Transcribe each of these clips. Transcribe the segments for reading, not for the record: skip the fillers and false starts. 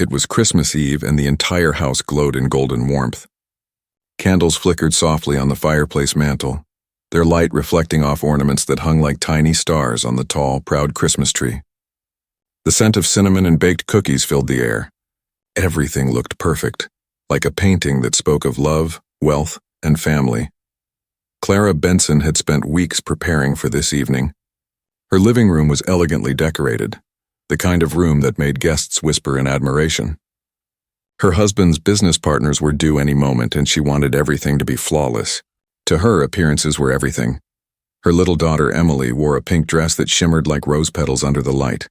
It was Christmas Eve and the entire house glowed in golden warmth. Candles flickered softly on the fireplace mantel, their light reflecting off ornaments that hung like tiny stars on the tall, proud Christmas tree. The scent of cinnamon and baked cookies filled the air. Everything looked perfect, like a painting that spoke of love, wealth, and family. Clara Benson had spent weeks preparing for this evening. Her living room was elegantly decorated, the kind of room that made guests whisper in admiration. Her husband's business partners were due any moment, and she wanted everything to be flawless. To her, appearances were everything. Her little daughter Emily wore a pink dress that shimmered like rose petals under the light.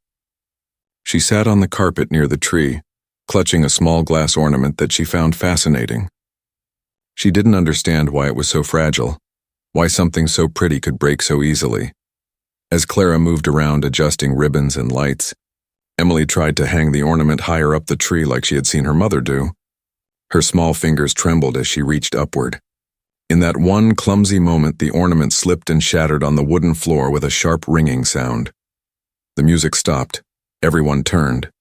She sat on the carpet near the tree, clutching a small glass ornament that she found fascinating. She didn't understand why it was so fragile, why something so pretty could break so easily. As Clara moved around adjusting ribbons and lights, Emily tried to hang the ornament higher up the tree like she had seen her mother do. Her small fingers trembled as she reached upward. In that one clumsy moment, the ornament slipped and shattered on the wooden floor with a sharp ringing sound. The music stopped. Everyone turned.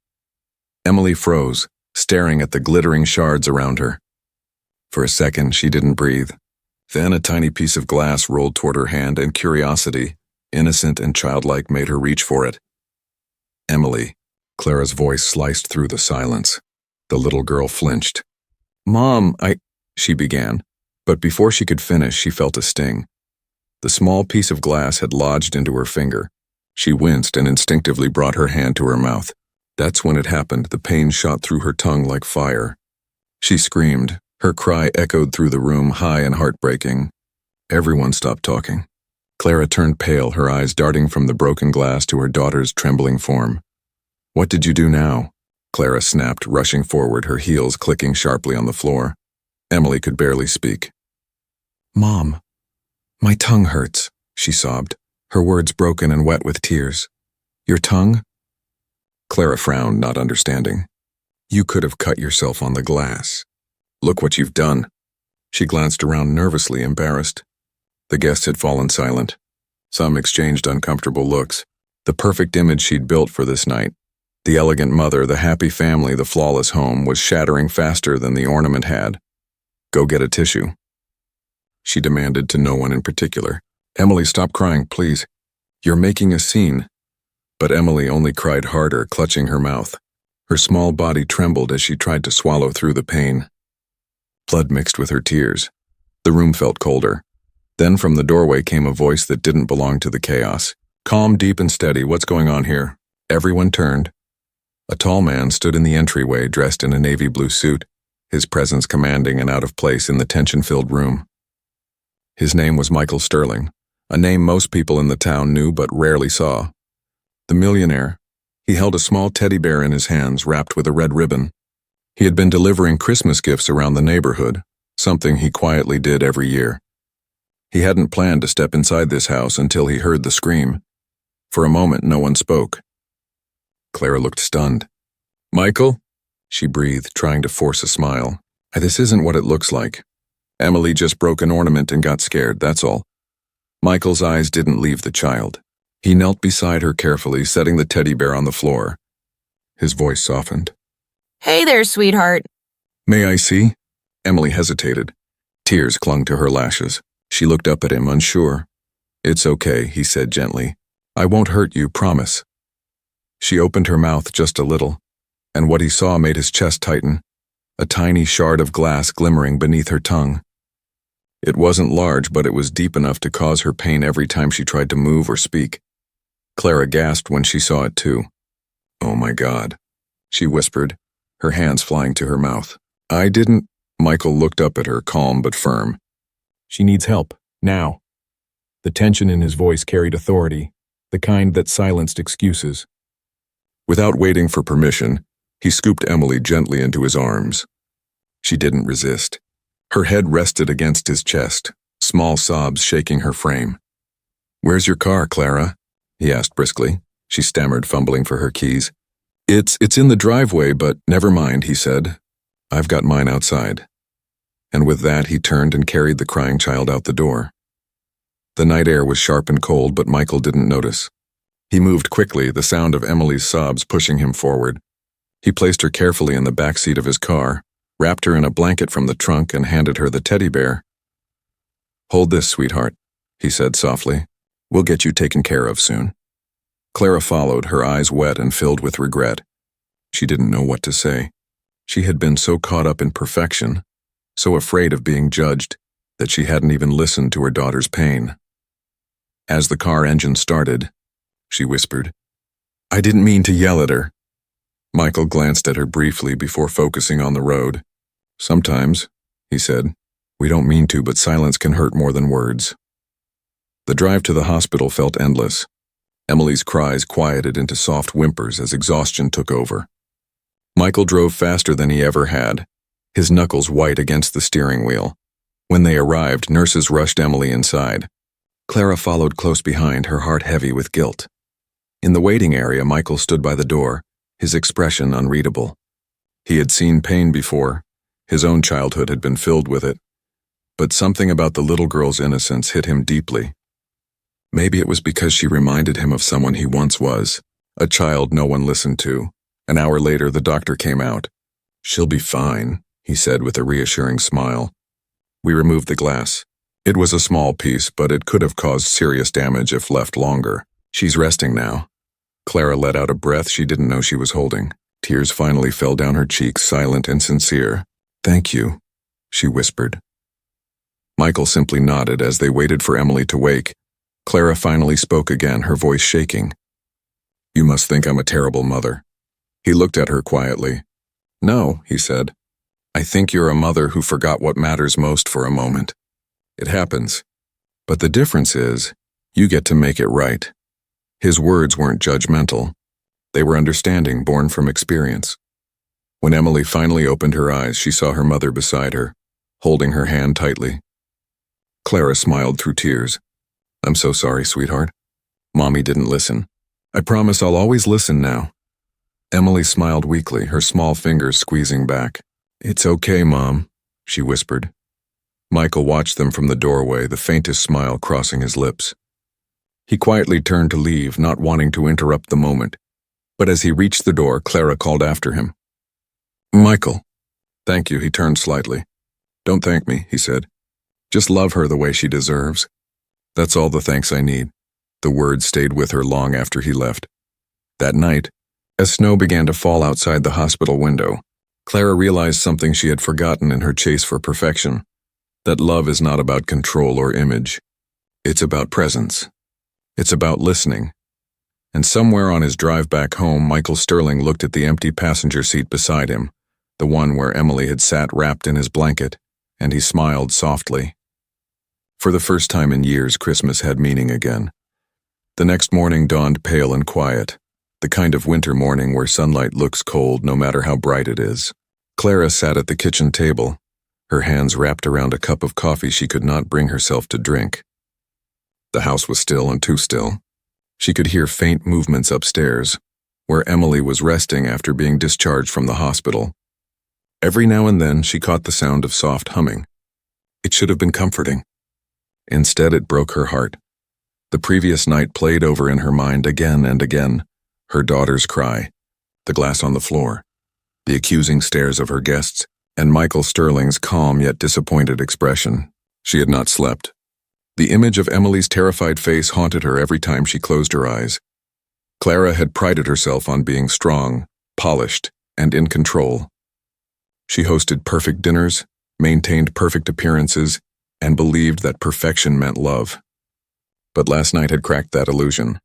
Emily froze, staring at the glittering shards around her. For a second, she didn't breathe. Then a tiny piece of glass rolled toward her hand, and curiosity, innocent and childlike, made her reach for it. Emily. Clara's voice sliced through the silence. The little girl flinched. "Mom, she began, but before she could finish, she felt a sting. The small piece of glass had lodged into her finger. She winced and instinctively brought her hand to her mouth. That's when it happened. The pain shot through her tongue like fire. She screamed. Her cry echoed through the room, high and heartbreaking. Everyone stopped talking. Clara turned pale, her eyes darting from the broken glass to her daughter's trembling form. "What did you do now?" Clara snapped, rushing forward, her heels clicking sharply on the floor. Emily could barely speak. "Mom, my tongue hurts," she sobbed, her words broken and wet with tears. "Your tongue?" Clara frowned, not understanding. "You could have cut yourself on the glass. Look what you've done." She glanced around nervously, embarrassed. The guests had fallen silent. Some exchanged uncomfortable looks. The perfect image she'd built for this night, the elegant mother, the happy family, the flawless home, was shattering faster than the ornament had. "Go get a tissue," she demanded to no one in particular. "Emily, stop crying, please. You're making a scene." But Emily only cried harder, clutching her mouth. Her small body trembled as she tried to swallow through the pain. Blood mixed with her tears. The room felt colder. Then from the doorway came a voice that didn't belong to the chaos. "Calm, deep, and steady. What's going on here?" Everyone turned. A tall man stood in the entryway, dressed in a navy blue suit, his presence commanding and out of place in the tension-filled room. His name was Michael Sterling, a name most people in the town knew but rarely saw. The Millionaire. He held a small teddy bear in his hands, wrapped with a red ribbon. He had been delivering Christmas gifts around the neighborhood, something he quietly did every year. He hadn't planned to step inside this house until he heard the scream. For a moment, no one spoke. Clara looked stunned. "Michael?" she breathed, trying to force a smile. "This isn't what it looks like. Emily just broke an ornament and got scared, that's all." Michael's eyes didn't leave the child. He knelt beside her carefully, setting the teddy bear on the floor. His voice softened. "Hey there, sweetheart." "May I see?" Emily hesitated. Tears clung to her lashes. She looked up at him, unsure. "It's okay," he said gently. "I won't hurt you, promise." She opened her mouth just a little, and what he saw made his chest tighten, a tiny shard of glass glimmering beneath her tongue. It wasn't large, but it was deep enough to cause her pain every time she tried to move or speak. Clara gasped when she saw it too. "Oh my God," she whispered, her hands flying to her mouth. "I didn't—" Michael looked up at her, calm but firm. "She needs help, now." The tension in his voice carried authority, the kind that silenced excuses. Without waiting for permission, he scooped Emily gently into his arms. She didn't resist. Her head rested against his chest, small sobs shaking her frame. "Where's your car, Clara?" he asked briskly. She stammered, fumbling for her keys. It's in the driveway, but never mind," he said. "I've got mine outside." And with that, he turned and carried the crying child out the door. The night air was sharp and cold, but Michael didn't notice. He moved quickly, the sound of Emily's sobs pushing him forward. He placed her carefully in the back seat of his car, wrapped her in a blanket from the trunk, and handed her the teddy bear. "Hold this, sweetheart," he said softly. "We'll get you taken care of soon." Clara followed, her eyes wet and filled with regret. She didn't know what to say. She had been so caught up in perfection, so afraid of being judged, that she hadn't even listened to her daughter's pain. As the car engine started, she whispered, "I didn't mean to yell at her." Michael glanced at her briefly before focusing on the road. "Sometimes," he said, "we don't mean to, but silence can hurt more than words." The drive to the hospital felt endless. Emily's cries quieted into soft whimpers as exhaustion took over. Michael drove faster than he ever had, his knuckles white against the steering wheel. When they arrived, nurses rushed Emily inside. Clara followed close behind, her heart heavy with guilt. In the waiting area, Michael stood by the door, his expression unreadable. He had seen pain before. His own childhood had been filled with it. But something about the little girl's innocence hit him deeply. Maybe it was because she reminded him of someone he once was, a child no one listened to. An hour later, the doctor came out. "She'll be fine," he said with a reassuring smile. We removed the glass. It was a small piece, but it could have caused serious damage if left longer. "She's resting now." Clara let out a breath she didn't know she was holding. Tears finally fell down her cheeks, silent and sincere. "Thank you," she whispered. Michael simply nodded as they waited for Emily to wake. Clara finally spoke again, her voice shaking. "You must think I'm a terrible mother." He looked at her quietly. "No," he said. "I think you're a mother who forgot what matters most for a moment. It happens. But the difference is, you get to make it right." His words weren't judgmental. They were understanding, born from experience. When Emily finally opened her eyes, she saw her mother beside her, holding her hand tightly. Clara smiled through tears. "I'm so sorry, sweetheart. Mommy didn't listen. I promise I'll always listen now." Emily smiled weakly, her small fingers squeezing back. "It's okay, Mom," she whispered. Michael watched them from the doorway, the faintest smile crossing his lips. He quietly turned to leave, not wanting to interrupt the moment. But as he reached the door, Clara called after him. "Michael." "Thank you," he turned slightly. "Don't thank me," he said. "Just love her the way she deserves. That's all the thanks I need." The words stayed with her long after he left. That night, as snow began to fall outside the hospital window, Clara realized something she had forgotten in her chase for perfection, that love is not about control or image. It's about presence. It's about listening. And somewhere on his drive back home, Michael Sterling looked at the empty passenger seat beside him, the one where Emily had sat wrapped in his blanket, and he smiled softly. For the first time in years, Christmas had meaning again. The next morning dawned pale and quiet, the kind of winter morning where sunlight looks cold no matter how bright it is. Clara sat at the kitchen table, her hands wrapped around a cup of coffee she could not bring herself to drink. The house was still and too still. She could hear faint movements upstairs, where Emily was resting after being discharged from the hospital. Every now and then she caught the sound of soft humming. It should have been comforting. Instead, it broke her heart. The previous night played over in her mind again and again. Her daughter's cry, the glass on the floor, the accusing stares of her guests, and Michael Sterling's calm yet disappointed expression. She had not slept. The image of Emily's terrified face haunted her every time she closed her eyes. Clara had prided herself on being strong, polished, and in control. She hosted perfect dinners, maintained perfect appearances, and believed that perfection meant love. But last night had cracked that illusion.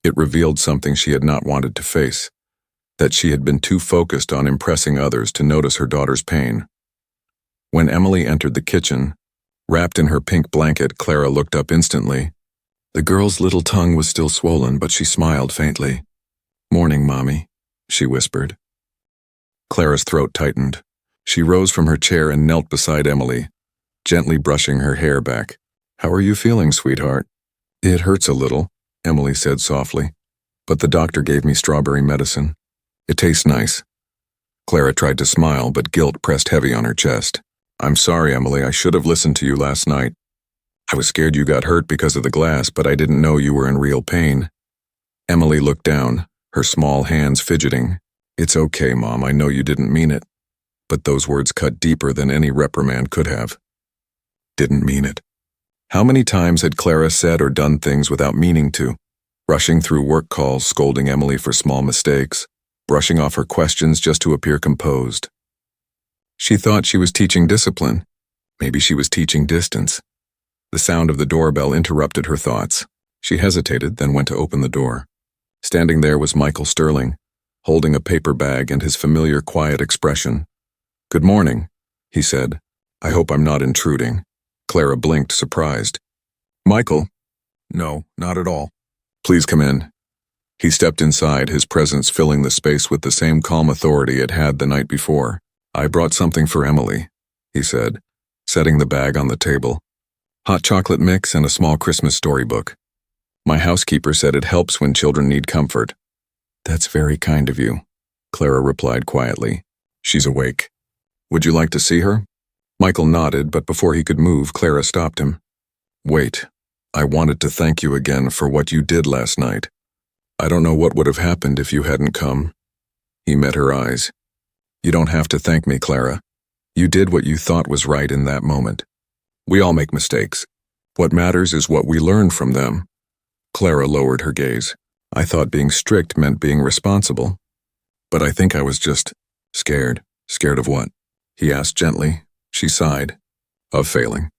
It revealed something she had not wanted to face, that she had been too focused on impressing others to notice her daughter's pain. When Emily entered the kitchen, wrapped in her pink blanket, Clara looked up instantly. The girl's little tongue was still swollen, but she smiled faintly. "Morning, Mommy," she whispered. Clara's throat tightened. She rose from her chair and knelt beside Emily, gently brushing her hair back. "How are you feeling, sweetheart?" "It hurts a little," Emily said softly, "but the doctor gave me strawberry medicine. It tastes nice." Clara tried to smile, but guilt pressed heavy on her chest. "I'm sorry, Emily, I should have listened to you last night. I was scared you got hurt because of the glass, but I didn't know you were in real pain." Emily looked down, her small hands fidgeting. It's okay, Mom, I know you didn't mean it. But those words cut deeper than any reprimand could have. Didn't mean it. How many times had Clara said or done things without meaning to? Rushing through work calls, scolding Emily for small mistakes, brushing off her questions just to appear composed. She thought she was teaching discipline. Maybe she was teaching distance. The sound of the doorbell interrupted her thoughts. She hesitated, then went to open the door. Standing there was Michael Sterling, holding a paper bag and his familiar quiet expression. "Good morning," he said. "I hope I'm not intruding." Clara blinked, surprised. "Michael?" "No, not at all." "Please come in." He stepped inside, his presence filling the space with the same calm authority it had the night before. "I brought something for Emily," he said, setting the bag on the table. "Hot chocolate mix and a small Christmas storybook. My housekeeper said it helps when children need comfort." "That's very kind of you," Clara replied quietly. "She's awake. Would you like to see her?" Michael nodded, but before he could move, Clara stopped him. "Wait. I wanted to thank you again for what you did last night. I don't know what would have happened if you hadn't come." He met her eyes. "You don't have to thank me, Clara. You did what you thought was right in that moment. We all make mistakes. What matters is what we learn from them." Clara lowered her gaze. "I thought being strict meant being responsible. But I think I was just scared." "Scared of what?" he asked gently. She sighed. "Of failing.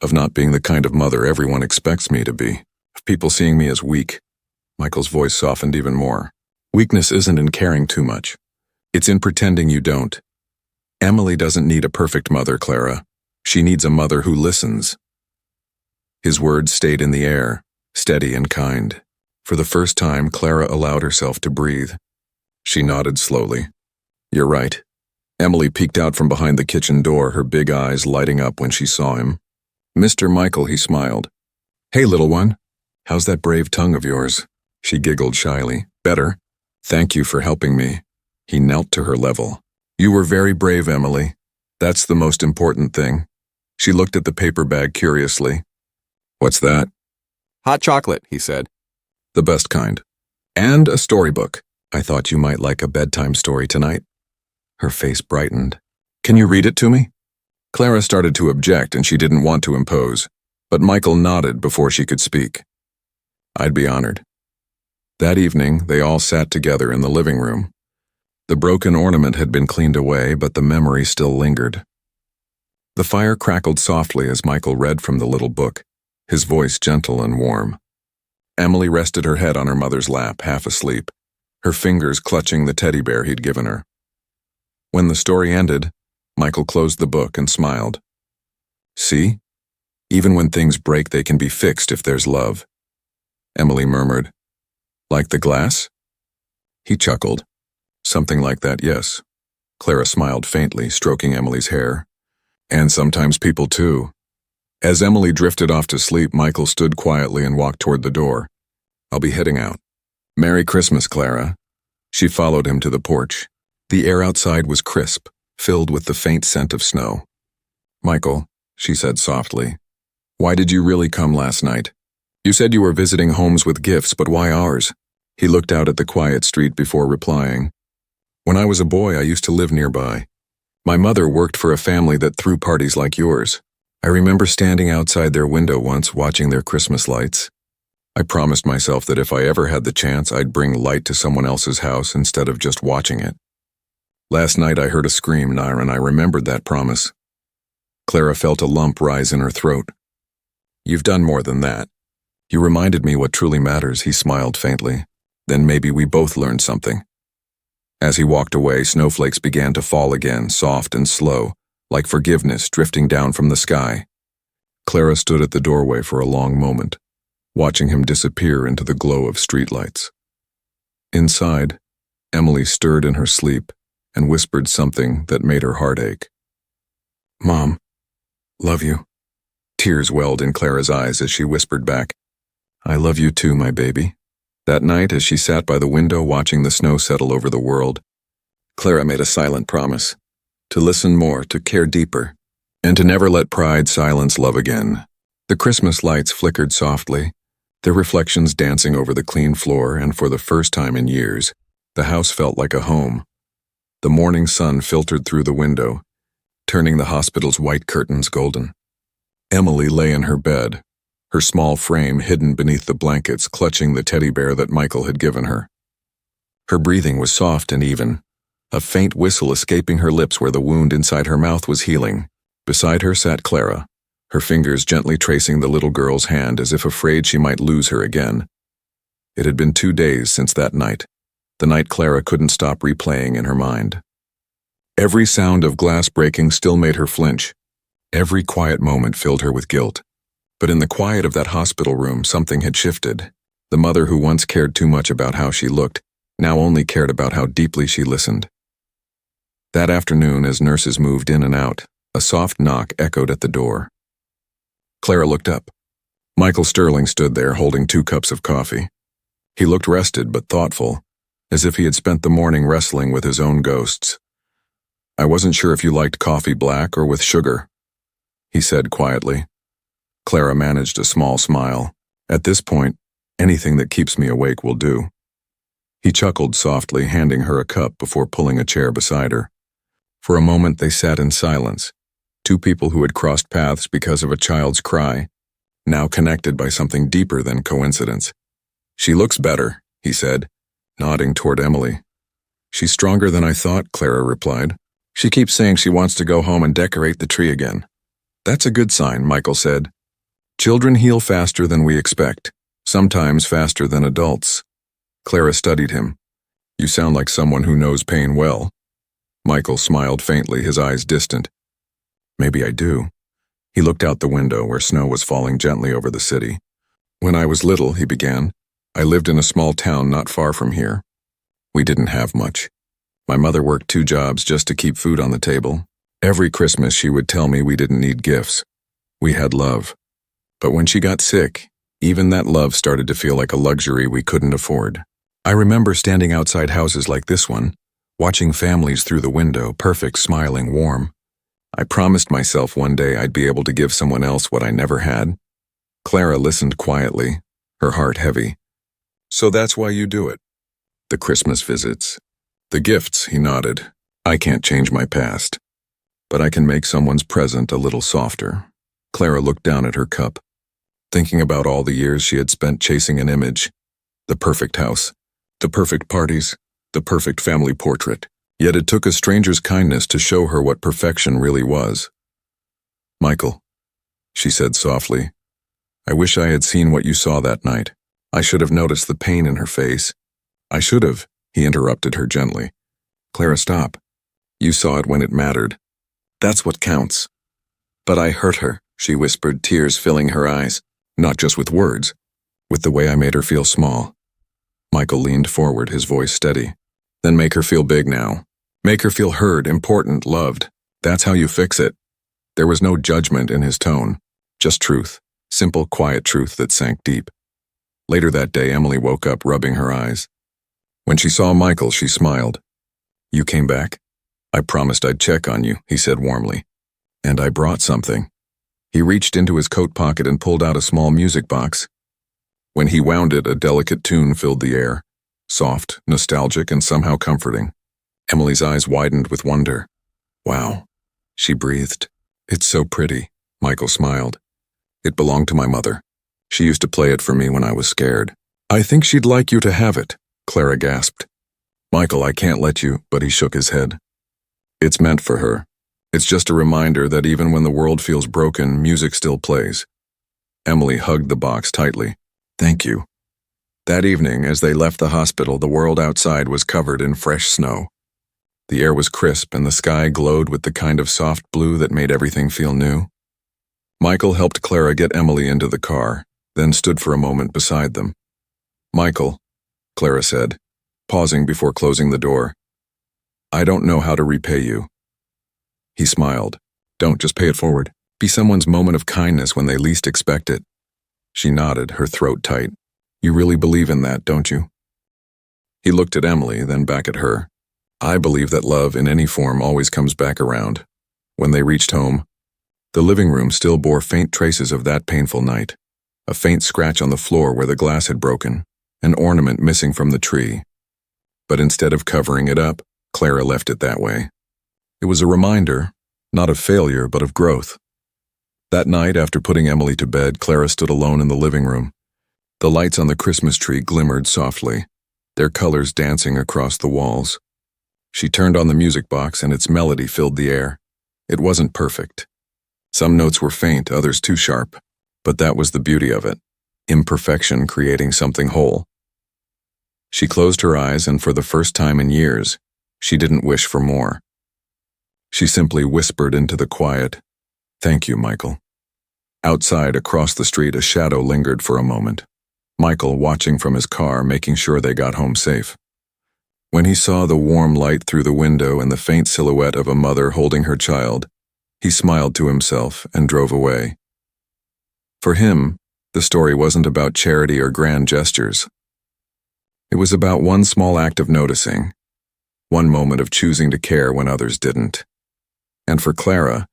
Of not being the kind of mother everyone expects me to be. Of people seeing me as weak." Michael's voice softened even more. "Weakness isn't in caring too much. It's in pretending you don't. Emily doesn't need a perfect mother, Clara. She needs a mother who listens." His words stayed in the air, steady and kind. For the first time, Clara allowed herself to breathe. She nodded slowly. "You're right." Emily peeked out from behind the kitchen door, her big eyes lighting up when she saw him. "Mr. Michael," he smiled. "Hey, little one. How's that brave tongue of yours?" She giggled shyly. "Better. Thank you for helping me." He knelt to her level. "You were very brave, Emily. That's the most important thing." She looked at the paper bag curiously. "What's that?" "Hot chocolate," he said. "The best kind. And a storybook. I thought you might like a bedtime story tonight." Her face brightened. "Can you read it to me?" Clara started to object and she didn't want to impose, but Michael nodded before she could speak. "I'd be honored." That evening, they all sat together in the living room. The broken ornament had been cleaned away, but the memory still lingered. The fire crackled softly as Michael read from the little book, his voice gentle and warm. Emily rested her head on her mother's lap, half asleep, her fingers clutching the teddy bear he'd given her. When the story ended, Michael closed the book and smiled. "See? Even when things break, they can be fixed if there's love." Emily murmured. "Like the glass?" He chuckled. "Something like that, yes." Clara smiled faintly, stroking Emily's hair. "And sometimes people too." As Emily drifted off to sleep, Michael stood quietly and walked toward the door. "I'll be heading out." "Merry Christmas, Clara." She followed him to the porch. The air outside was crisp, filled with the faint scent of snow. "Michael," she said softly, "why did you really come last night? You said you were visiting homes with gifts, but why ours?" He looked out at the quiet street before replying. "When I was a boy, I used to live nearby. My mother worked for a family that threw parties like yours. I remember standing outside their window once watching their Christmas lights. I promised myself that if I ever had the chance, I'd bring light to someone else's house instead of just watching it. Last night I heard a scream, Nair, and I remembered that promise." Clara felt a lump rise in her throat. "You've done more than that. You reminded me what truly matters," he smiled faintly. "Then maybe we both learned something." As he walked away, snowflakes began to fall again, soft and slow, like forgiveness drifting down from the sky. Clara stood at the doorway for a long moment, watching him disappear into the glow of streetlights. Inside, Emily stirred in her sleep and whispered something that made her heart ache. "Mom, love you." Tears welled in Clara's eyes as she whispered back, "I love you too, my baby." That night, as she sat by the window watching the snow settle over the world, Clara made a silent promise to listen more, to care deeper, and to never let pride silence love again. The Christmas lights flickered softly, their reflections dancing over the clean floor, and for the first time in years, the house felt like a home, The morning sun filtered through the window, turning the hospital's white curtains golden. Emily lay in her bed, her small frame hidden beneath the blankets, clutching the teddy bear that Michael had given her. Her breathing was soft and even, a faint whistle escaping her lips where the wound inside her mouth was healing. Beside her sat Clara, her fingers gently tracing the little girl's hand as if afraid she might lose her again. It had been 2 days since that night, the night Clara couldn't stop replaying in her mind. Every sound of glass breaking still made her flinch. Every quiet moment filled her with guilt. But in the quiet of that hospital room, something had shifted. The mother who once cared too much about how she looked, now only cared about how deeply she listened. That afternoon, as nurses moved in and out, a soft knock echoed at the door. Clara looked up. Michael Sterling stood there holding 2 cups of coffee. He looked rested but thoughtful, as if he had spent the morning wrestling with his own ghosts. "I wasn't sure if you liked coffee black or with sugar," he said quietly. Clara managed a small smile. "At this point, anything that keeps me awake will do." He chuckled softly, handing her a cup before pulling a chair beside her. For a moment they sat in silence, 2 people who had crossed paths because of a child's cry, now connected by something deeper than coincidence. "She looks better," he said, nodding toward Emily. "She's stronger than I thought," Clara replied. "She keeps saying she wants to go home and decorate the tree again." "That's a good sign," Michael said. "Children heal faster than we expect, sometimes faster than adults." Clara studied him. "You sound like someone who knows pain well." Michael smiled faintly, his eyes distant. "Maybe I do." He looked out the window where snow was falling gently over the city. "When I was little," he began, "I lived in a small town not far from here. We didn't have much. My mother worked 2 jobs just to keep food on the table. Every Christmas she would tell me we didn't need gifts. We had love. But when she got sick, even that love started to feel like a luxury we couldn't afford. I remember standing outside houses like this one, watching families through the window, perfect, smiling, warm. I promised myself one day I'd be able to give someone else what I never had." Clara listened quietly, her heart heavy. "So that's why you do it?" "The Christmas visits. The gifts," he nodded. "I can't change my past. But I can make someone's present a little softer." Clara looked down at her cup, thinking about all the years she had spent chasing an image. The perfect house, the perfect parties, the perfect family portrait. Yet it took a stranger's kindness to show her what perfection really was. "Michael," she said softly, "I wish I had seen what you saw that night. I should have noticed the pain in her face." "I should have," he interrupted her gently. "Clara, stop. You saw it when it mattered. That's what counts." "But I hurt her," she whispered, tears filling her eyes. "Not just with words, with the way I made her feel small." Michael leaned forward, his voice steady. "Then make her feel big now. Make her feel heard, important, loved. That's how you fix it." There was no judgment in his tone, just truth, simple, quiet truth that sank deep. Later that day, Emily woke up, rubbing her eyes. When she saw Michael, she smiled. "You came back? I promised I'd check on you," he said warmly. "And I brought something." He reached into his coat pocket and pulled out a small music box. When he wound it, a delicate tune filled the air, soft, nostalgic, and somehow comforting. Emily's eyes widened with wonder. "Wow," she breathed. "It's so pretty," Michael smiled. "It belonged to my mother. She used to play it for me when I was scared." "I think she'd like you to have it," Clara gasped. "Michael, I can't let you," but he shook his head. "It's meant for her. It's just a reminder that even when the world feels broken, music still plays." Emily hugged the box tightly. "Thank you." That evening, as they left the hospital, the world outside was covered in fresh snow. The air was crisp and the sky glowed with the kind of soft blue that made everything feel new. Michael helped Clara get Emily into the car, then stood for a moment beside them. "Michael," Clara said, pausing before closing the door, "I don't know how to repay you." He smiled. "Don't just pay it forward. Be someone's moment of kindness when they least expect it." She nodded, her throat tight. "You really believe in that, don't you?" He looked at Emily, then back at her. "I believe that love in any form always comes back around." When they reached home, the living room still bore faint traces of that painful night. A faint scratch on the floor where the glass had broken, an ornament missing from the tree. But instead of covering it up, Clara left it that way. It was a reminder, not of failure, but of growth. That night, after putting Emily to bed, Clara stood alone in the living room. The lights on the Christmas tree glimmered softly, their colors dancing across the walls. She turned on the music box and its melody filled the air. It wasn't perfect. Some notes were faint, others too sharp. But that was the beauty of it. Imperfection creating something whole. She closed her eyes, and for the first time in years, she didn't wish for more. She simply whispered into the quiet, "Thank you, Michael." Outside, across the street, a shadow lingered for a moment. Michael, watching from his car, making sure they got home safe. When he saw the warm light through the window and the faint silhouette of a mother holding her child, he smiled to himself and drove away. For him, the story wasn't about charity or grand gestures. It was about one small act of noticing, one moment of choosing to care when others didn't. And for Clara,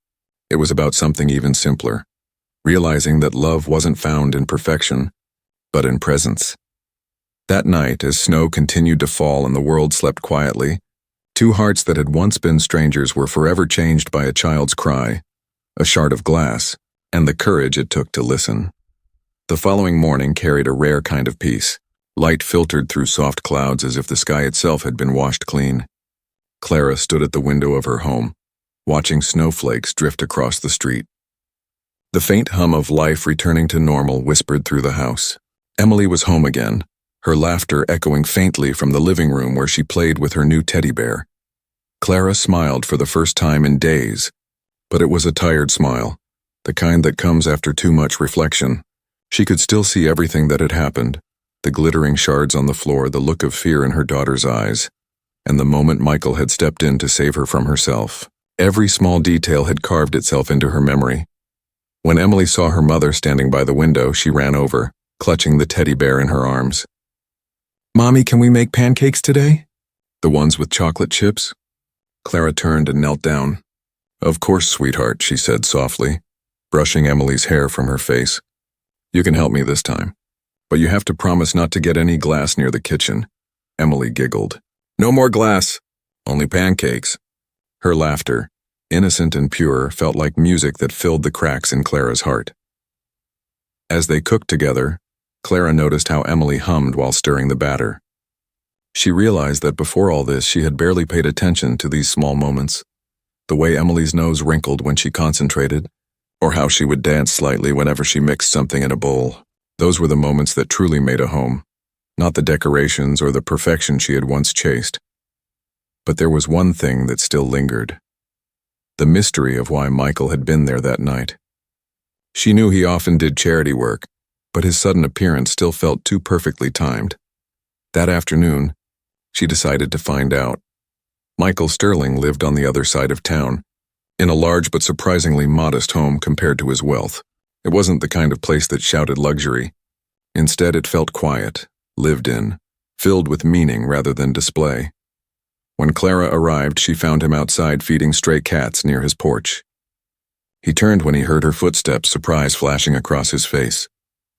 it was about something even simpler, realizing that love wasn't found in perfection, but in presence. That night, as snow continued to fall and the world slept quietly, two hearts that had once been strangers were forever changed by a child's cry, a shard of glass, and the courage it took to listen. The following morning carried a rare kind of peace. Light filtered through soft clouds as if the sky itself had been washed clean. Clara stood at the window of her home, watching snowflakes drift across the street. The faint hum of life returning to normal whispered through the house. Emily was home again, her laughter echoing faintly from the living room where she played with her new teddy bear. Clara smiled for the first time in days, but it was a tired smile, the kind that comes after too much reflection. She could still see everything that had happened, the glittering shards on the floor, the look of fear in her daughter's eyes, and the moment Michael had stepped in to save her from herself. Every small detail had carved itself into her memory. When Emily saw her mother standing by the window, she ran over, clutching the teddy bear in her arms. "Mommy, can we make pancakes today? The ones with chocolate chips?" Clara turned and knelt down. "Of course, sweetheart," she said softly, brushing Emily's hair from her face. "You can help me this time. But you have to promise not to get any glass near the kitchen." Emily giggled. "No more glass, only pancakes." Her laughter, innocent and pure, felt like music that filled the cracks in Clara's heart. As they cooked together, Clara noticed how Emily hummed while stirring the batter. She realized that before all this she had barely paid attention to these small moments. The way Emily's nose wrinkled when she concentrated, or how she would dance slightly whenever she mixed something in a bowl. Those were the moments that truly made a home, not the decorations or the perfection she had once chased. But there was one thing that still lingered. The mystery of why Michael had been there that night. She knew he often did charity work, but his sudden appearance still felt too perfectly timed. That afternoon, she decided to find out. Michael Sterling lived on the other side of town, in a large but surprisingly modest home compared to his wealth. It wasn't the kind of place that shouted luxury. Instead, it felt quiet, lived in, filled with meaning rather than display. When Clara arrived, she found him outside feeding stray cats near his porch. He turned when he heard her footsteps, surprise flashing across his face.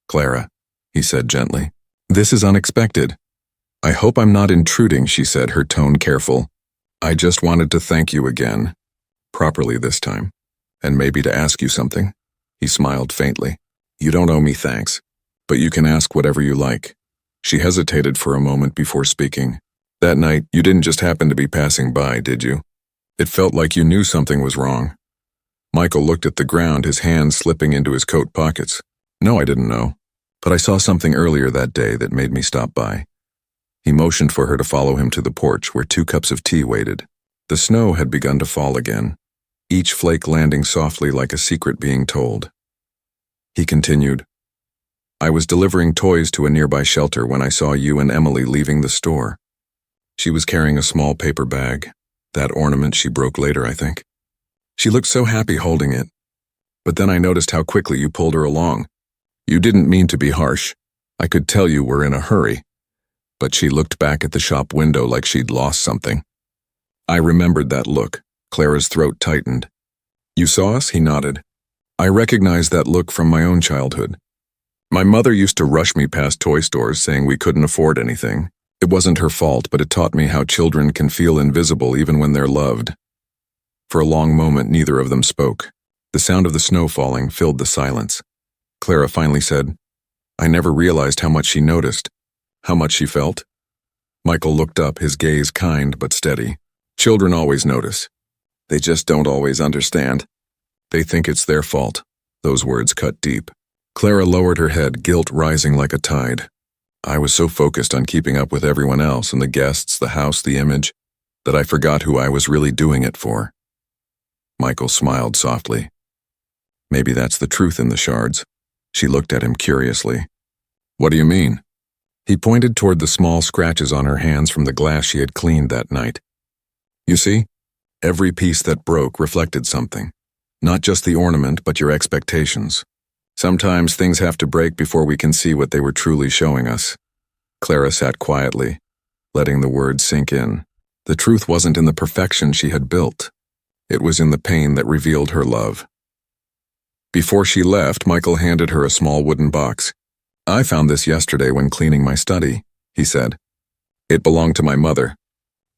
"Clara," he said gently, "this is unexpected." "I hope I'm not intruding," she said, her tone careful. "I just wanted to thank you again, properly this time, and maybe to ask you something." He smiled faintly. "You don't owe me thanks, but you can ask whatever you like." She hesitated for a moment before speaking. "That night, you didn't just happen to be passing by, did you? It felt like you knew something was wrong." Michael looked at the ground, his hands slipping into his coat pockets. "No, I didn't know, but I saw something earlier that day that made me stop by." He motioned for her to follow him to the porch where 2 cups of tea waited. The snow had begun to fall again, each flake landing softly like a secret being told. He continued, "I was delivering toys to a nearby shelter when I saw you and Emily leaving the store. She was carrying a small paper bag, that ornament she broke later, I think. She looked so happy holding it. But then I noticed how quickly you pulled her along. You didn't mean to be harsh. I could tell you were in a hurry." But she looked back at the shop window like she'd lost something. I remembered that look. Clara's throat tightened. "You saw us?" He nodded. "I recognized that look from my own childhood. My mother used to rush me past toy stores saying we couldn't afford anything, It wasn't her fault, but it taught me how children can feel invisible even when they're loved. For a long moment, neither of them spoke. The sound of the snow falling filled the silence. Clara finally said, "I never realized how much she noticed, how much she felt." Michael looked up, his gaze kind but steady. "Children always notice. They just don't always understand. They think it's their fault." Those words cut deep. Clara lowered her head, guilt rising like a tide. "I was so focused on keeping up with everyone else and the guests, the house, the image, that I forgot who I was really doing it for." Michael smiled softly. "Maybe that's the truth in the shards." She looked at him curiously. "What do you mean?" He pointed toward the small scratches on her hands from the glass she had cleaned that night. "You see, every piece that broke reflected something. Not just the ornament, but your expectations. Sometimes things have to break before we can see what they were truly showing us." Clara sat quietly, letting the words sink in. The truth wasn't in the perfection she had built. It was in the pain that revealed her love. Before she left, Michael handed her a small wooden box. "I found this yesterday when cleaning my study," he said. "It belonged to my mother.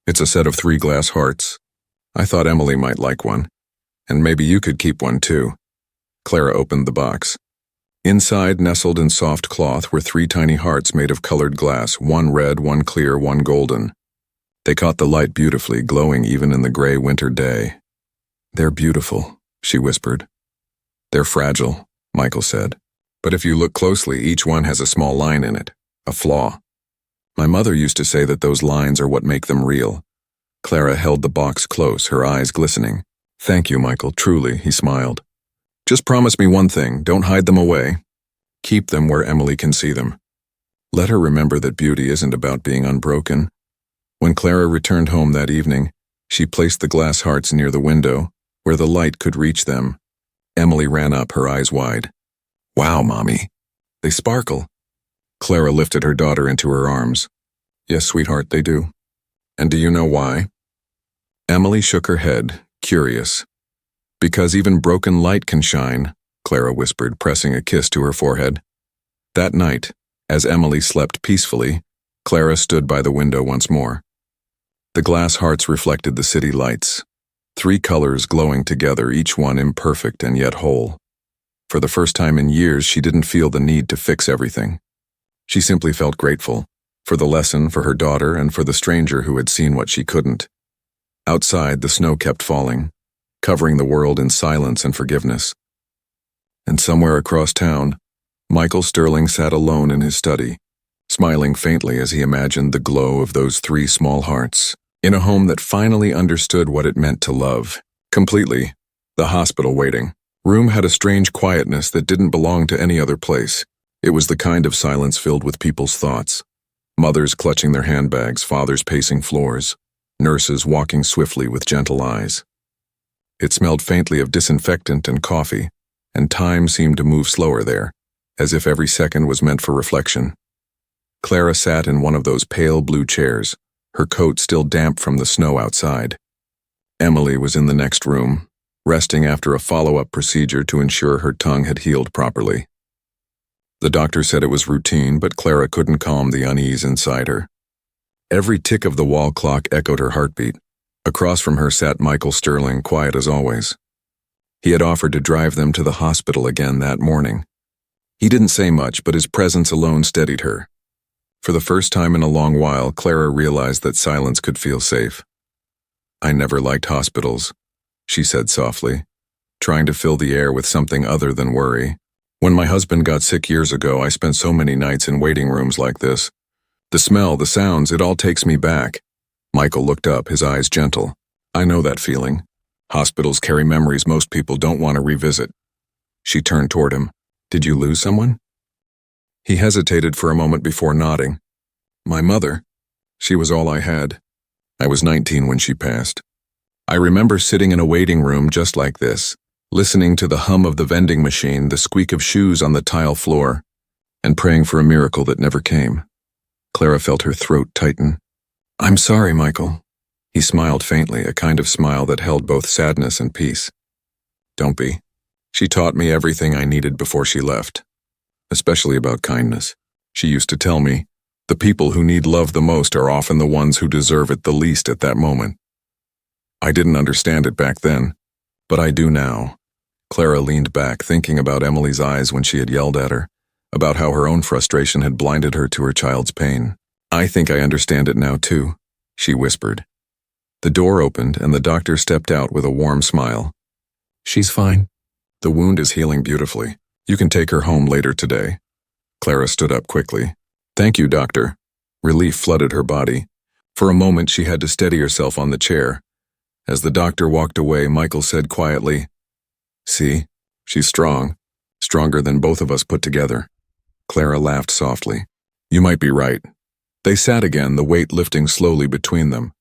It's a set of 3 glass hearts. I thought Emily might like one. And maybe you could keep one too." Clara opened the box. Inside, nestled in soft cloth, were 3 tiny hearts made of colored glass, one red, one clear, one golden. They caught the light beautifully, glowing even in the gray winter day. "They're beautiful," she whispered. "They're fragile," Michael said. "But if you look closely, each one has a small line in it, a flaw. My mother used to say that those lines are what make them real." Clara held the box close, her eyes glistening. "Thank you, Michael, truly," he smiled. "Just promise me one thing, don't hide them away. Keep them where Emily can see them. Let her remember that beauty isn't about being unbroken." When Clara returned home that evening, she placed the glass hearts near the window, where the light could reach them. Emily ran up, her eyes wide. "Wow, Mommy. They sparkle." Clara lifted her daughter into her arms. "Yes, sweetheart, they do. And do you know why?" Emily shook her head, curious. "Because even broken light can shine," Clara whispered, pressing a kiss to her forehead. That night, as Emily slept peacefully, Clara stood by the window once more. The glass hearts reflected the city lights, 3 colors glowing together, each one imperfect and yet whole. For the first time in years, she didn't feel the need to fix everything. She simply felt grateful, for the lesson, for her daughter, and for the stranger who had seen what she couldn't. Outside, the snow kept falling, covering the world in silence and forgiveness. And somewhere across town, Michael Sterling sat alone in his study, smiling faintly as he imagined the glow of those 3 small hearts, in a home that finally understood what it meant to love. Completely. The hospital waiting room had a strange quietness that didn't belong to any other place. It was the kind of silence filled with people's thoughts. Mothers clutching their handbags, fathers pacing floors, nurses walking swiftly with gentle eyes. It smelled faintly of disinfectant and coffee, and time seemed to move slower there, as if every second was meant for reflection. Clara sat in one of those pale blue chairs, her coat still damp from the snow outside. Emily was in the next room, resting after a follow-up procedure to ensure her tongue had healed properly. The doctor said it was routine, but Clara couldn't calm the unease inside her. Every tick of the wall clock echoed her heartbeat. Across from her sat Michael Sterling, quiet as always. He had offered to drive them to the hospital again that morning. He didn't say much, but his presence alone steadied her. For the first time in a long while, Clara realized that silence could feel safe. "I never liked hospitals," she said softly, trying to fill the air with something other than worry. "When my husband got sick years ago, I spent so many nights in waiting rooms like this. The smell, the sounds, it all takes me back." Michael looked up, his eyes gentle. "I know that feeling. Hospitals carry memories most people don't want to revisit." She turned toward him. "Did you lose someone?" He hesitated for a moment before nodding. "My mother. She was all I had. I was 19 when she passed. I remember sitting in a waiting room just like this, listening to the hum of the vending machine, the squeak of shoes on the tile floor, and praying for a miracle that never came." Clara felt her throat tighten. "I'm sorry, Michael." He smiled faintly, a kind of smile that held both sadness and peace. "Don't be. She taught me everything I needed before she left, especially about kindness. She used to tell me, The people who need love the most are often the ones who deserve it the least at that moment. I didn't understand it back then, but I do now. Clara leaned back, thinking about Emily's eyes when she had yelled at her, about how her own frustration had blinded her to her child's pain. I think I understand it now too, she whispered. The door opened and the doctor stepped out with a warm smile. She's fine. The wound is healing beautifully. You can take her home later today. Clara stood up quickly. Thank you, doctor. Relief flooded her body. For a moment she had to steady herself on the chair. As the doctor walked away, Michael said quietly, See, she's strong. Stronger than both of us put together. Clara laughed softly. You might be right. They sat again, the weight lifting slowly between them.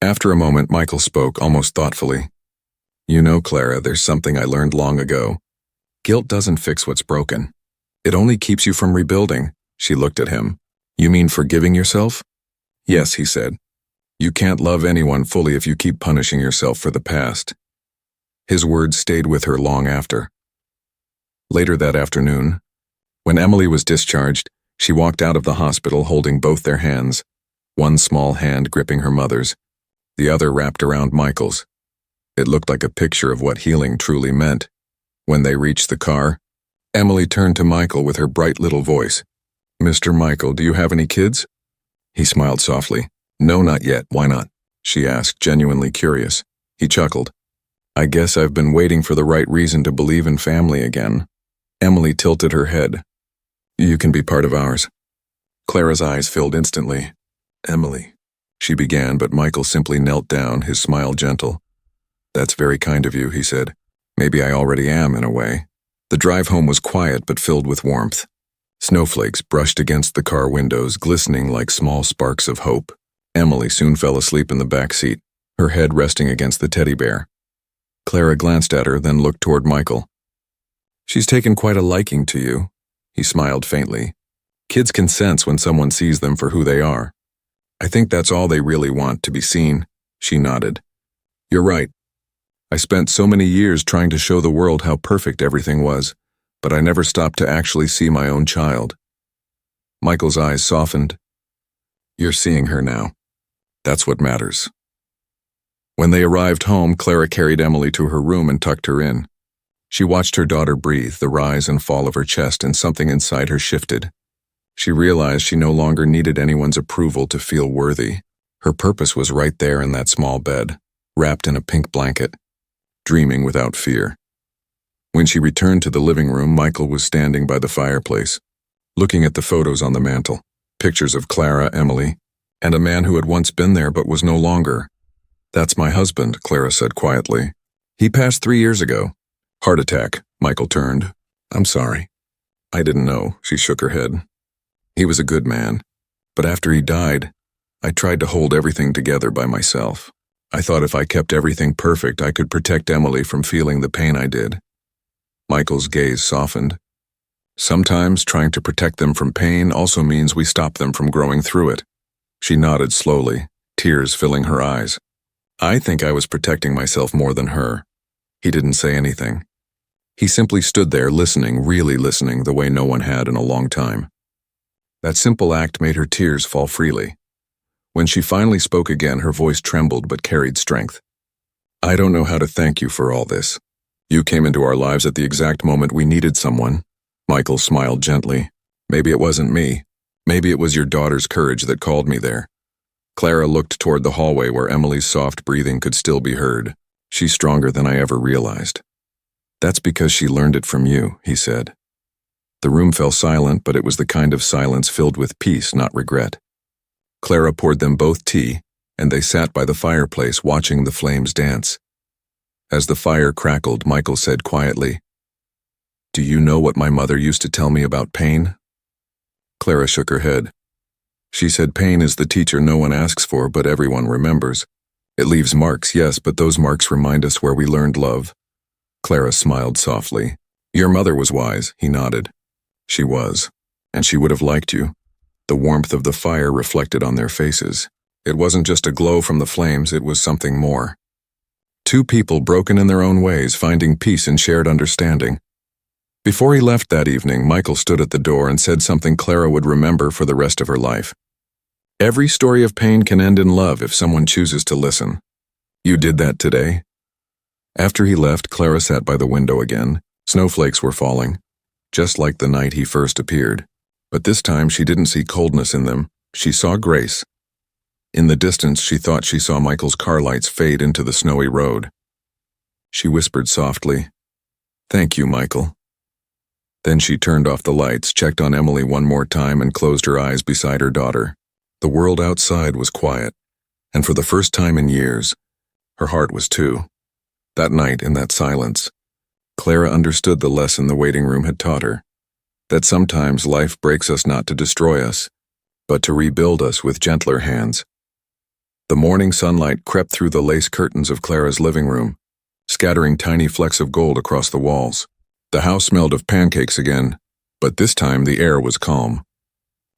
After a moment, Michael spoke, almost thoughtfully. You know, Clara, there's something I learned long ago. Guilt doesn't fix what's broken. It only keeps you from rebuilding. She looked at him. You mean forgiving yourself? Yes, he said. You can't love anyone fully if you keep punishing yourself for the past. His words stayed with her long after. Later that afternoon, when Emily was discharged, she walked out of the hospital holding both their hands, one small hand gripping her mother's, the other wrapped around Michael's. It looked like a picture of what healing truly meant. When they reached the car, Emily turned to Michael with her bright little voice. Mr. Michael, do you have any kids? He smiled softly. No, not yet. Why not? She asked, genuinely curious. He chuckled. I guess I've been waiting for the right reason to believe in family again. Emily tilted her head. You can be part of ours. Clara's eyes filled instantly. Emily, she began, but Michael simply knelt down, his smile gentle. That's very kind of you, he said. Maybe I already am, in a way. The drive home was quiet but filled with warmth. Snowflakes brushed against the car windows, glistening like small sparks of hope. Emily soon fell asleep in the back seat, her head resting against the teddy bear. Clara glanced at her, then looked toward Michael. She's taken quite a liking to you. He smiled faintly. Kids can sense when someone sees them for who they are. I think that's all they really want, to be seen. She nodded. You're right. I spent so many years trying to show the world how perfect everything was, but I never stopped to actually see my own child. Michael's eyes softened. You're seeing her now. That's what matters. When they arrived home, Clara carried Emily to her room and tucked her in. She watched her daughter breathe, the rise and fall of her chest, and something inside her shifted. She realized she no longer needed anyone's approval to feel worthy. Her purpose was right there in that small bed, wrapped in a pink blanket, dreaming without fear. When she returned to the living room, Michael was standing by the fireplace, looking at the photos on the mantel, pictures of Clara, Emily, and a man who had once been there but was no longer. That's my husband, Clara said quietly. He passed 3 years ago. Heart attack, Michael turned. I'm sorry. I didn't know, she shook her head. He was a good man, but after he died, I tried to hold everything together by myself. I thought if I kept everything perfect, I could protect Emily from feeling the pain I did. Michael's gaze softened. Sometimes trying to protect them from pain also means we stop them from growing through it. She nodded slowly, tears filling her eyes. I think I was protecting myself more than her. He didn't say anything. He simply stood there listening, really listening, the way no one had in a long time. That simple act made her tears fall freely. When she finally spoke again, her voice trembled but carried strength. I don't know how to thank you for all this. You came into our lives at the exact moment we needed someone. Michael smiled gently. Maybe it wasn't me. Maybe it was your daughter's courage that called me there. Clara looked toward the hallway where Emily's soft breathing could still be heard. She's stronger than I ever realized. That's because she learned it from you, he said. The room fell silent, but it was the kind of silence filled with peace, not regret. Clara poured them both tea, and they sat by the fireplace watching the flames dance. As the fire crackled, Michael said quietly, Do you know what my mother used to tell me about pain? Clara shook her head. She said pain is the teacher no one asks for, but everyone remembers. It leaves marks, yes, but those marks remind us where we learned love. Clara smiled softly. Your mother was wise, he nodded. She was, and she would have liked you. The warmth of the fire reflected on their faces. It wasn't just a glow from the flames, it was something more. Two people broken in their own ways, finding peace in shared understanding. Before he left that evening, Michael stood at the door and said something Clara would remember for the rest of her life. Every story of pain can end in love if someone chooses to listen. You did that today? After he left, Clara sat by the window again. Snowflakes were falling, just like the night he first appeared. But this time she didn't see coldness in them. She saw grace. In the distance, she thought she saw Michael's car lights fade into the snowy road. She whispered softly, "Thank you, Michael." Then she turned off the lights, checked on Emily one more time, and closed her eyes beside her daughter. The world outside was quiet, and for the first time in years, her heart was too. That night, in that silence, Clara understood the lesson the waiting room had taught her, that sometimes life breaks us not to destroy us, but to rebuild us with gentler hands. The morning sunlight crept through the lace curtains of Clara's living room, scattering tiny flecks of gold across the walls. The house smelled of pancakes again, but this time the air was calm.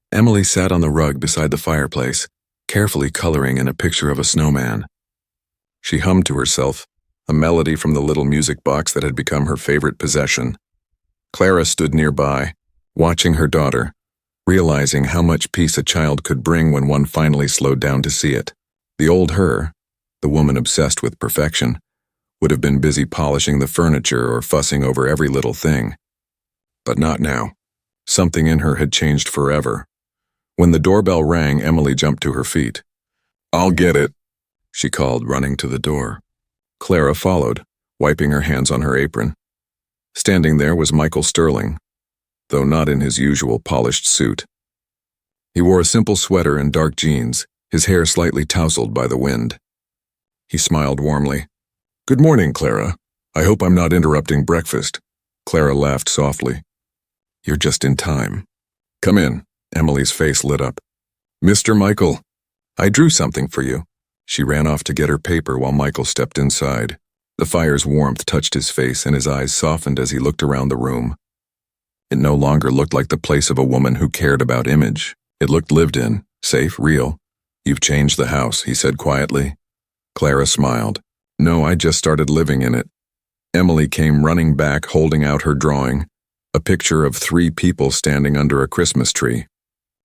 Emily sat on the rug beside the fireplace, carefully coloring in a picture of a snowman. She hummed to herself, a melody from the little music box that had become her favorite possession. Clara stood nearby, watching her daughter, realizing how much peace a child could bring when one finally slowed down to see it. The old her, the woman obsessed with perfection, would have been busy polishing the furniture or fussing over every little thing. But not now. Something in her had changed forever. When the doorbell rang, Emily jumped to her feet. "I'll get it," she called, running to the door. Clara followed, wiping her hands on her apron. Standing there was Michael Sterling, though not in his usual polished suit. He wore a simple sweater and dark jeans, his hair slightly tousled by the wind. He smiled warmly. "Good morning, Clara. I hope I'm not interrupting breakfast." Clara laughed softly. "You're just in time." "Come in." Emily's face lit up. "Mr. Michael, I drew something for you." She ran off to get her paper while Michael stepped inside. The fire's warmth touched his face and his eyes softened as he looked around the room. It no longer looked like the place of a woman who cared about image. It looked lived in, safe, real. "You've changed the house," he said quietly. Clara smiled. "No, I just started living in it." Emily came running back, holding out her drawing, a picture of 3 people standing under a Christmas tree.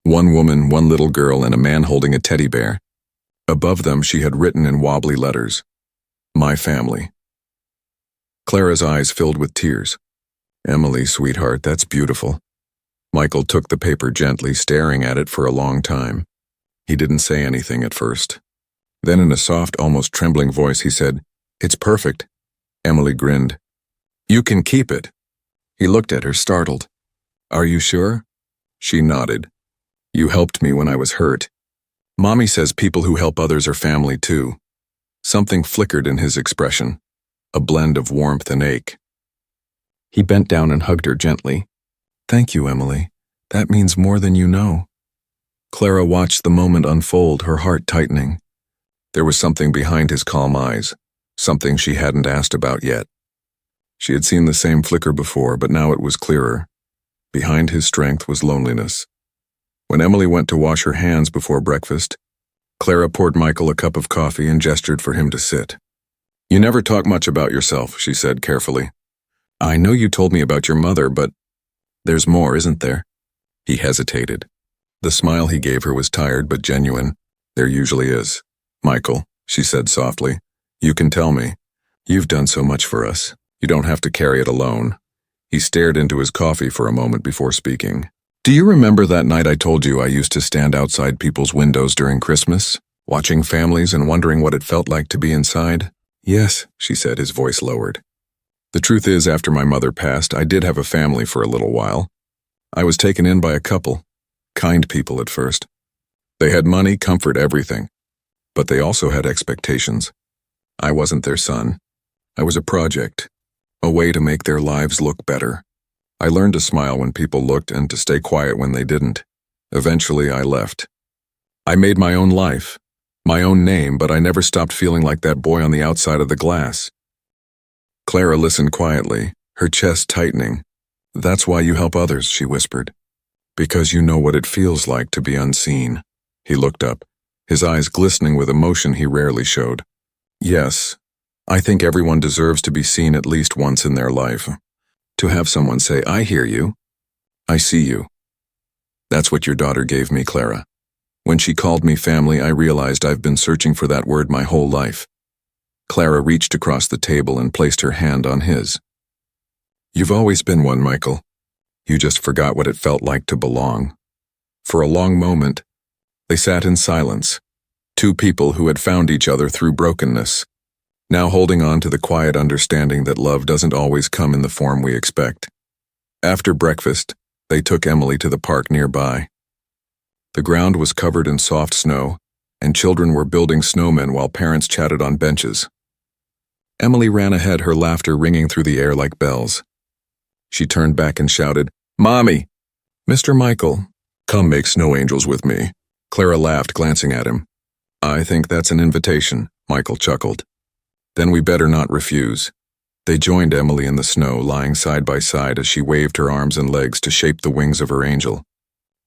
1 woman, 1 little girl, and a man holding a teddy bear. Above them she had written in wobbly letters, "My family." Clara's eyes filled with tears. "Emily, sweetheart, that's beautiful." Michael took the paper gently, staring at it for a long time. He didn't say anything at first. Then in a soft, almost trembling voice, he said, "It's perfect." Emily grinned. "You can keep it." He looked at her, startled. "Are you sure?" She nodded. "You helped me when I was hurt. Mommy says people who help others are family too." Something flickered in his expression, a blend of warmth and ache. He bent down and hugged her gently. "Thank you, Emily. That means more than you know." Clara watched the moment unfold, her heart tightening. There was something behind his calm eyes, something she hadn't asked about yet. She had seen the same flicker before, but now it was clearer. Behind his strength was loneliness. When Emily went to wash her hands before breakfast, Clara poured Michael a cup of coffee and gestured for him to sit. "You never talk much about yourself," she said carefully. "I know you told me about your mother, but there's more, isn't there?" He hesitated. The smile he gave her was tired but genuine. "There usually is. Michael," she said softly, "you can tell me. You've done so much for us. You don't have to carry it alone." He stared into his coffee for a moment before speaking. "Do you remember that night I told you I used to stand outside people's windows during Christmas, watching families and wondering what it felt like to be inside?" "Yes," she said, his voice lowered. "The truth is, after my mother passed, I did have a family for a little while. I was taken in by a couple, kind people at first. They had money, comfort, everything. But they also had expectations. I wasn't their son. I was a project, a way to make their lives look better. I learned to smile when people looked and to stay quiet when they didn't. Eventually, I left. I made my own life, my own name, but I never stopped feeling like that boy on the outside of the glass." Clara listened quietly, her chest tightening. "That's why you help others," she whispered. "Because you know what it feels like to be unseen." He looked up, his eyes glistening with emotion he rarely showed. "Yes, I think everyone deserves to be seen at least once in their life. To have someone say, 'I hear you. I see you.' That's what your daughter gave me, Clara. When she called me family, I realized I've been searching for that word my whole life. Clara reached across the table and placed her hand on his. You've always been one, Michael. You just forgot what it felt like to belong. For a long moment, they sat in silence, two people who had found each other through brokenness, now holding on to the quiet understanding that love doesn't always come in the form we expect. After breakfast, they took Emily to the park nearby. The ground was covered in soft snow, and children were building snowmen while parents chatted on benches. Emily ran ahead, her laughter ringing through the air like bells. She turned back and shouted, "Mommy!" "Mr. Michael, come make snow angels with me." Clara laughed, glancing at him. "I think that's an invitation," Michael chuckled. "Then we better not refuse." They joined Emily in the snow, lying side by side as she waved her arms and legs to shape the wings of her angel.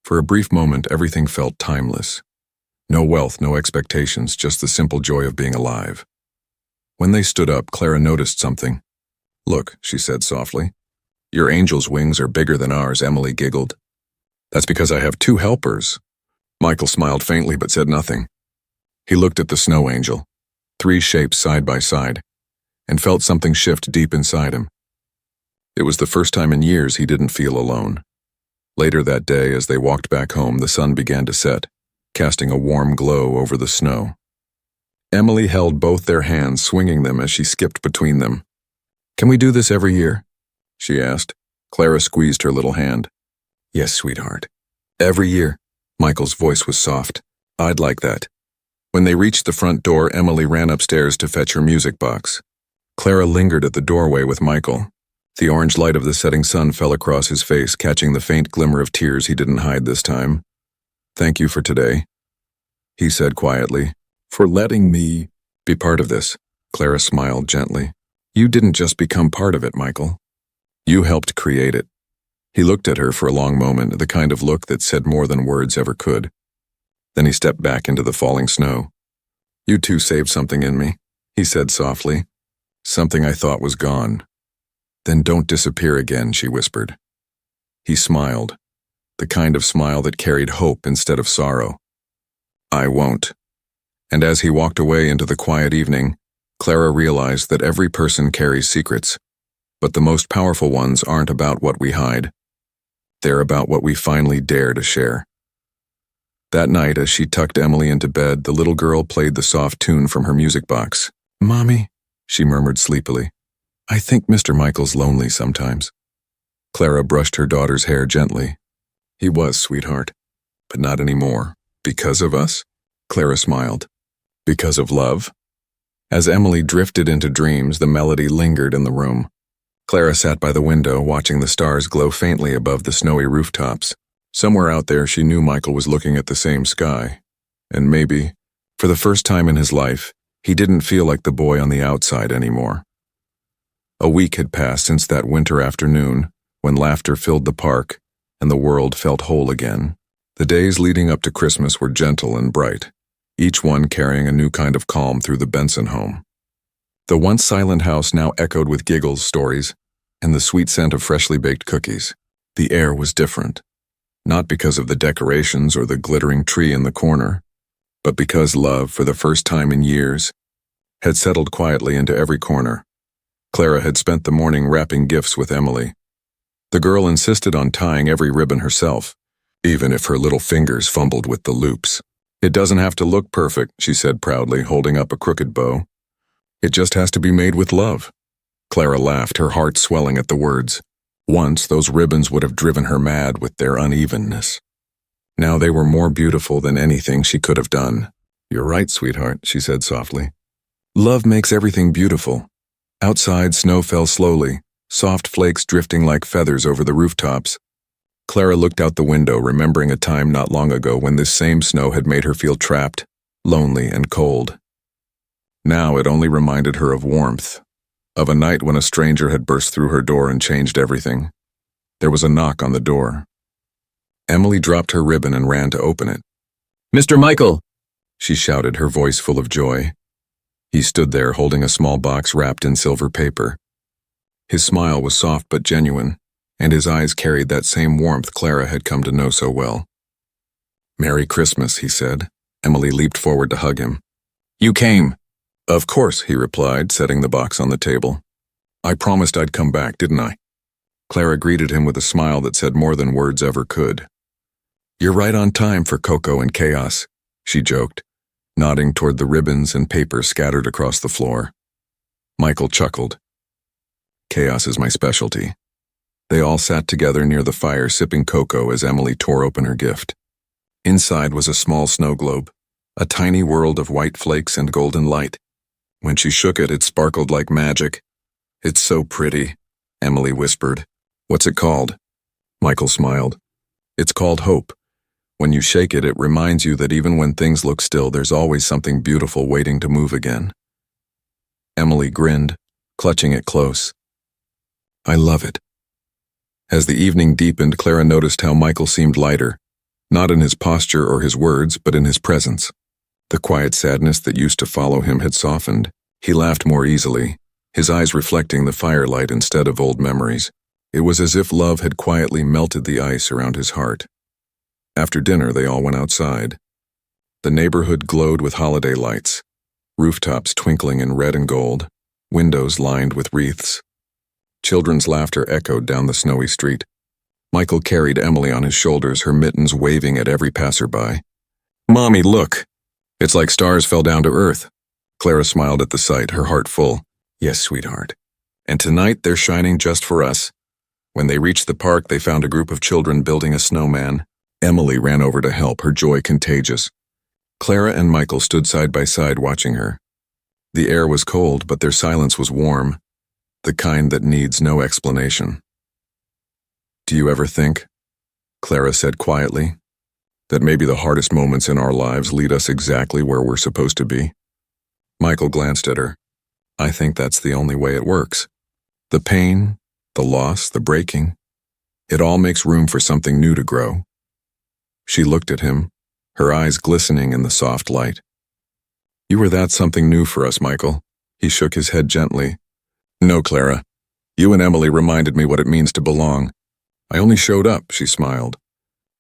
For a brief moment, everything felt timeless. No wealth, no expectations, just the simple joy of being alive. When they stood up, Clara noticed something. "Look," she said softly. "Your angel's wings are bigger than ours," Emily giggled. "That's because I have two helpers." Michael smiled faintly but said nothing. He looked at the snow angel, three shapes side by side, and felt something shift deep inside him. It was the first time in years he didn't feel alone. Later that day, as they walked back home, the sun began to set, casting a warm glow over the snow. Emily held both their hands, swinging them as she skipped between them. "Can we do this every year?" she asked. Clara squeezed her little hand. "Yes, sweetheart. Every year." Michael's voice was soft. "I'd like that." When they reached the front door, Emily ran upstairs to fetch her music box. Clara lingered at the doorway with Michael. The orange light of the setting sun fell across his face, catching the faint glimmer of tears he didn't hide this time. "Thank you for today," he said quietly. "For letting me be part of this." Clara smiled gently. "You didn't just become part of it, Michael. You helped create it." He looked at her for a long moment, the kind of look that said more than words ever could. Then he stepped back into the falling snow. "You two saved something in me," he said softly. "Something I thought was gone." "Then don't disappear again," she whispered. He smiled, the kind of smile that carried hope instead of sorrow. "I won't." And as he walked away into the quiet evening, Clara realized that every person carries secrets, but the most powerful ones aren't about what we hide. They're about what we finally dare to share. That night, as she tucked Emily into bed, the little girl played the soft tune from her music box. "Mommy," she murmured sleepily, "I think Mr. Michael's lonely sometimes." Clara brushed her daughter's hair gently. "He was, sweetheart, but not anymore." "Because of us?" Clara smiled. "Because of love?" As Emily drifted into dreams, the melody lingered in the room. Clara sat by the window, watching the stars glow faintly above the snowy rooftops. Somewhere out there, she knew Michael was looking at the same sky. And maybe, for the first time in his life, he didn't feel like the boy on the outside anymore. A week had passed since that winter afternoon, when laughter filled the park and the world felt whole again. The days leading up to Christmas were gentle and bright, each one carrying a new kind of calm through the Benson home. The once silent house now echoed with giggles, stories, and the sweet scent of freshly baked cookies. The air was different, not because of the decorations or the glittering tree in the corner, but because love, for the first time in years, had settled quietly into every corner. Clara had spent the morning wrapping gifts with Emily. The girl insisted on tying every ribbon herself, even if her little fingers fumbled with the loops. "It doesn't have to look perfect," she said proudly, holding up a crooked bow. "It just has to be made with love." Clara laughed, her heart swelling at the words. Once, those ribbons would have driven her mad with their unevenness. Now they were more beautiful than anything she could have done. "You're right, sweetheart," she said softly. "Love makes everything beautiful." Outside, snow fell slowly, soft flakes drifting like feathers over the rooftops. Clara looked out the window, remembering a time not long ago when this same snow had made her feel trapped, lonely, and cold. Now it only reminded her of warmth, of a night when a stranger had burst through her door and changed everything. There was a knock on the door. Emily dropped her ribbon and ran to open it. "Mr. Michael!" she shouted, her voice full of joy. He stood there holding a small box wrapped in silver paper. His smile was soft but genuine, and his eyes carried that same warmth Clara had come to know so well. "Merry Christmas," he said. Emily leaped forward to hug him. "You came." "Of course," he replied, setting the box on the table. "I promised I'd come back, didn't I?" Clara greeted him with a smile that said more than words ever could. "You're right on time for Coco and chaos," she joked, nodding toward the ribbons and paper scattered across the floor. Michael chuckled. "Chaos is my specialty." They all sat together near the fire sipping cocoa as Emily tore open her gift. Inside was a small snow globe, a tiny world of white flakes and golden light. When she shook it, it sparkled like magic. "It's so pretty," Emily whispered. "What's it called?" Michael smiled. "It's called hope. When you shake it, it reminds you that even when things look still, there's always something beautiful waiting to move again." Emily grinned, clutching it close. "I love it." As the evening deepened, Clara noticed how Michael seemed lighter, not in his posture or his words, but in his presence. The quiet sadness that used to follow him had softened. He laughed more easily, his eyes reflecting the firelight instead of old memories. It was as if love had quietly melted the ice around his heart. After dinner, they all went outside. The neighborhood glowed with holiday lights, rooftops twinkling in red and gold, windows lined with wreaths. Children's laughter echoed down the snowy street. Michael carried Emily on his shoulders, her mittens waving at every passerby. "Mommy, look! It's like stars fell down to earth." Clara smiled at the sight, her heart full. "Yes, sweetheart. And tonight they're shining just for us." When they reached the park, they found a group of children building a snowman. Emily ran over to help, her joy contagious. Clara and Michael stood side by side watching her. The air was cold, but their silence was warm, the kind that needs no explanation. "Do you ever think," Clara said quietly, "that maybe the hardest moments in our lives lead us exactly where we're supposed to be?" Michael glanced at her. "I think that's the only way it works. The pain, the loss, the breaking, it all makes room for something new to grow." She looked at him, her eyes glistening in the soft light. "You were that something new for us, Michael." He shook his head gently. "No, Clara. You and Emily reminded me what it means to belong. I only showed up," she smiled.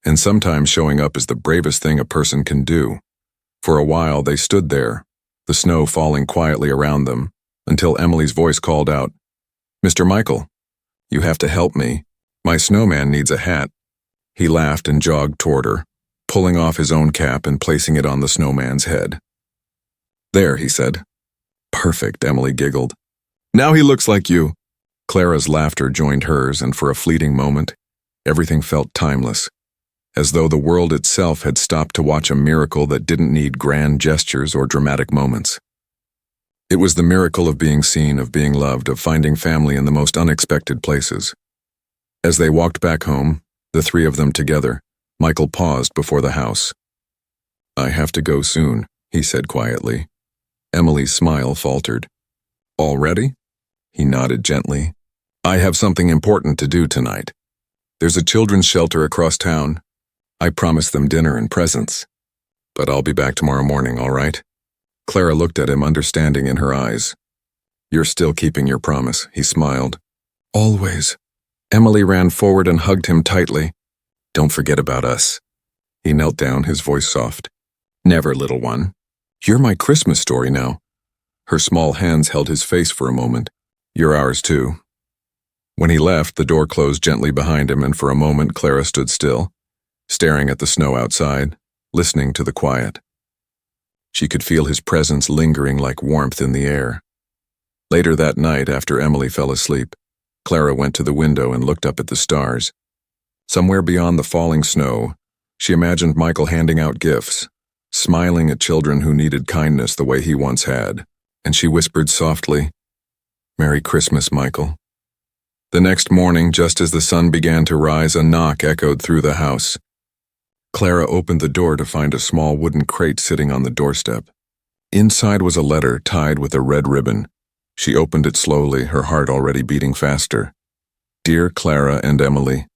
"And sometimes showing up is the bravest thing a person can do." For a while they stood there, the snow falling quietly around them, until Emily's voice called out, "Mr. Michael, you have to help me. My snowman needs a hat." He laughed and jogged toward her, pulling off his own cap and placing it on the snowman's head. "There," he said. "Perfect," Emily giggled. "Now he looks like you." Clara's laughter joined hers, and for a fleeting moment, everything felt timeless, as though the world itself had stopped to watch a miracle that didn't need grand gestures or dramatic moments. It was the miracle of being seen, of being loved, of finding family in the most unexpected places. As they walked back home, the three of them together, Michael paused before the house. "I have to go soon," he said quietly. Emily's smile faltered. "Already?" He nodded gently. "I have something important to do tonight. There's a children's shelter across town. I promised them dinner and presents. But I'll be back tomorrow morning, all right?" Clara looked at him, understanding in her eyes. "You're still keeping your promise," he smiled. "Always." Emily ran forward and hugged him tightly. "Don't forget about us." He knelt down, his voice soft. "Never, little one. You're my Christmas story now." Her small hands held his face for a moment. "You're ours too." When he left, the door closed gently behind him, and for a moment Clara stood still, staring at the snow outside, listening to the quiet. She could feel his presence lingering like warmth in the air. Later that night, after Emily fell asleep, Clara went to the window and looked up at the stars. Somewhere beyond the falling snow, she imagined Michael handing out gifts, smiling at children who needed kindness the way he once had, and she whispered softly, "Merry Christmas, Michael." The next morning, just as the sun began to rise, a knock echoed through the house. Clara opened the door to find a small wooden crate sitting on the doorstep. Inside was a letter tied with a red ribbon. She opened it slowly, her heart already beating faster. "Dear Clara and Emily,